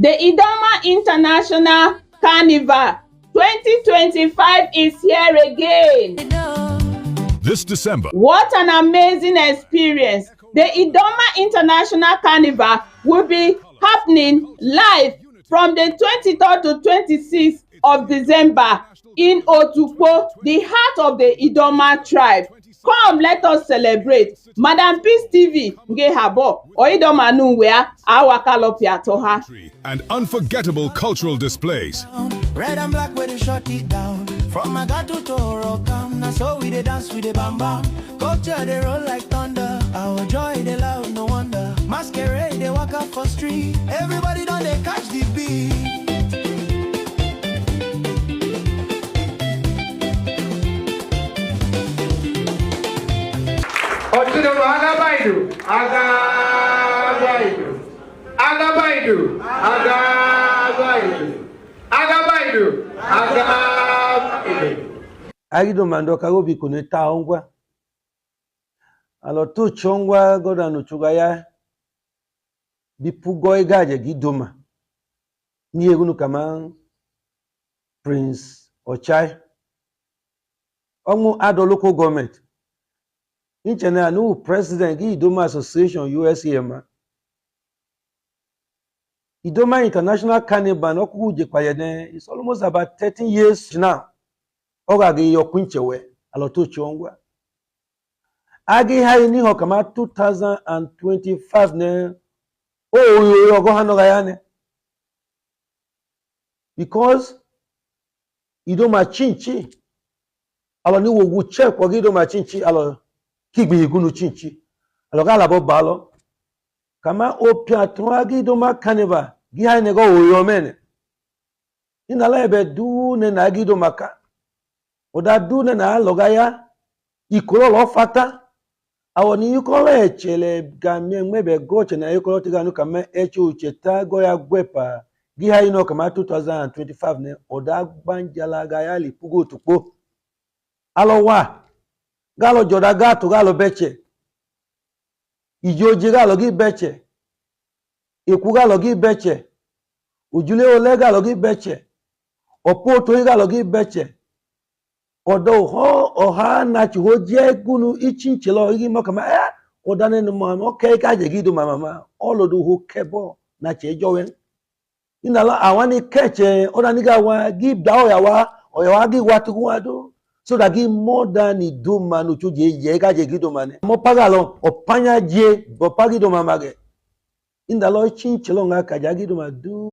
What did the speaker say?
The Idoma International Carnival 2025 is here again. This December. What an amazing experience. The Idoma International Carnival will be happening live from the 23rd to 26th of December in Otukpo, the heart of the Idoma tribe. Come, let us celebrate. Madam Peace TV, nge habo, Idoma nunwea, awakalopi atoha. And unforgettable cultural displays. Red and black where they shut it down. From Magato to Orokam, now so we they dance with the bam bam. Culture they roll like thunder. Our joy they loud, no wonder. Masquerade they walk up for street. Everybody done they catch the beat. Otudoma Agabaidu, Agabaidu, Agabaidu, Agabaidu, Agabaidu, Agabaidu. Idoma ndo kagobi kuneta ongwa. Alo tu chongwa goda no chugaya. Bipugo igaje gidoma. Ni egunu kama Prince Ochai. Omu ado local government. Inchena nu president Idoma Association USA. Idoma International Carnival no kuje kwayene. It's almost about 13 years now. Ogagi yokunchewe aloto chongwa. Agi hai ni ho kama 2025 ne. Yo go hano gayane. Because Idoma chinchi. Alo ni wo check kwa Idoma chinchi alo kigbe igunu chinchi. Alo gala bo balo. Kama opia tuagi Idoma Carnival gi hai ne go yo mene. Inala ebe du ne na Idoma ka. Oda du ne na logaya ikolo lo fata. Awoni ikolo echele gamie mebe goche na ikolo tiganu kama eche ucheta goya gwepa. Gi hai no kama 2025 ne oda banjala gaya li pugo tukpo. Alo wa galo joda gato galo beche. Ijoji galo gi beche. Iku galo gi beche. Ujule ole galo gi beche. Opoto galo gi beche. Odo ho oha na chiho je gunu ichinchelo igi mokama odane no man okay ka je gido mama olodu ho kebo na chejowen inala awani keche odani ga wa give da oya gi watu wado so that give more than Idoma no chuje je ka je gido mane mo pagalo opanya je bo pagido mama ge indalo chinchelo nga ka je gido madu